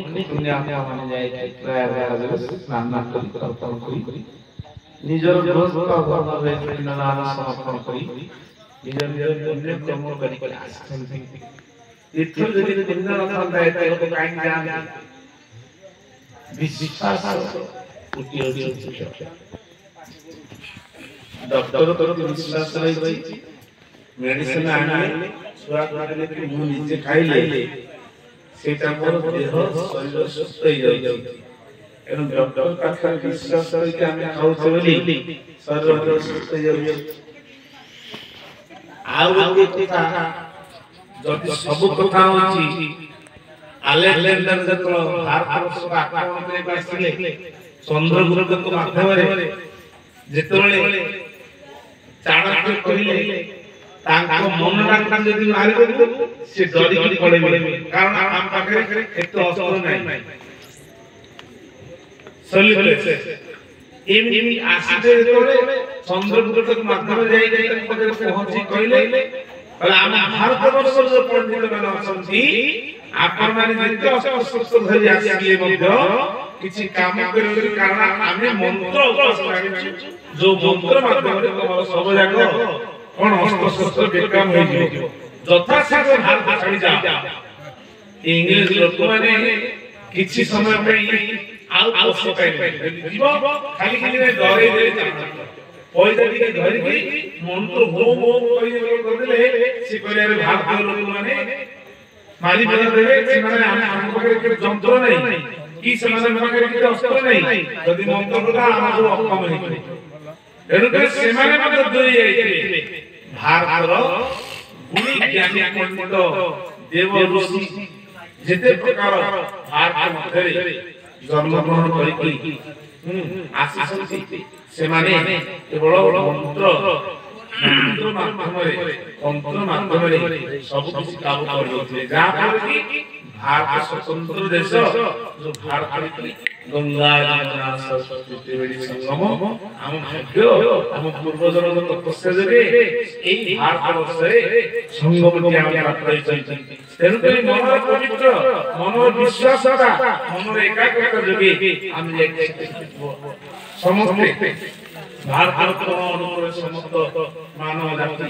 दुनिया माने जाए प्रयागराज स्नान करी निजर दोस्त धर्मरे पिंडदान समर्पण करी निजर निजर पुण्य कर्म करी आसन तीर्थ यदि पुण्य रथन जाए तो काई जान विश्वास उठी डॉक्टर तो विश्वास रही मेडिसिन आने छुआ खाइले कि मु निजे खाइले सेटा मोर देह शरीर सुस्थ हो जाय एनु डॉक्टर पाखा विश्वास करके हम खाउ बोली शरीर सुस्थ हो जाय आउ कथा जति सब कथा होची अलेक्जेंडर जतो भारत को आक्रमण करे आसिले चंद्रगुप्त को माध्यम जेतबेले चाणक्य कहिले तांको मनडाटा जदि मारि देबो से डरी की पड़ेबे कारण हम पाखरे एक तो अस्त्र नाही सलिबले एमी आसीते जेतबेले चंद्रगुप्त को माध्यम जाई जाई पकरे पहुंची कहिले अरे हम भारत वर्ष जो पंडित मान असंती आपण माने जिते अस्त्र धरि आसीले मध्य किछि काम करे कारण आमे मंत्र उपासना करिछु जो मंत्र माध्यम रे तमर सब जाको कोन अस्त्र शस्त्र बेकाम हो जिवो जथा शीघ्र भारत छाड़ी जाओ इंग्लिश लोक माने किछि समय पे आउ पकाई जीवो खाली खाली डरे दे पैसा टिके धरि की मंत्र हो हो कर देले से कहले रे भारत लोक माने मारी बना देले से माने हम पकरे जंत्र नहीं की समाज में के अस्त्र नहीं यदि मंत्र कथा हम अक्षम नहीं एनु के सेमाने मत दोई जाइते भारतर गुणी ज्ञानी पंडित देव ऋषि जेते प्रकार भारत मध्यरे जन्म ग्रहण करिकि आसीसंती सेमाने केवल मंत्र माध्यमरे सब कुछ काम करथि जा कि भारत स्वतंत्र देश जो भारत की गंगा यमुना सरस्वती त्रिवेणी संगम हम भाग्य हम पूर्वजन तपस्या जगे एई भारत वर्षरे संगम के हम प्राप्त होइछन तेनु करी मन पवित्र मन विश्वासता मन एकाग्रता जगे हम समस्ते भारत अनुकूल समस्त मानव जाति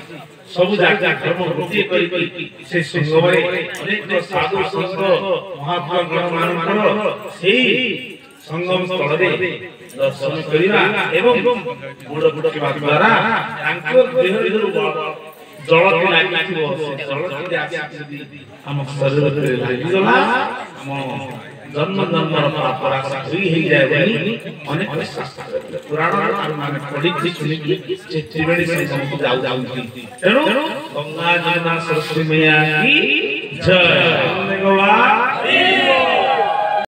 सब जाति धर्म वृद्धि करी से संगमरे अनेक साधु संत महात्मा गण मानकर सेही संगम स्थल रे दर्शन करिवा एवं बुड़ बुड़ के द्वारा तांको देह जल के लागिथिबो से जल के आसी हम शरीर रे लागिगला हम जन्म जन्मर परंपरा हुई ही जाय बनी अनेक शास्त्र पुराण और माने पढ़ी सुनी से त्रिवेणी संगम को जाऊ तेनु गंगा यमुना सरस्वती मैया की जय।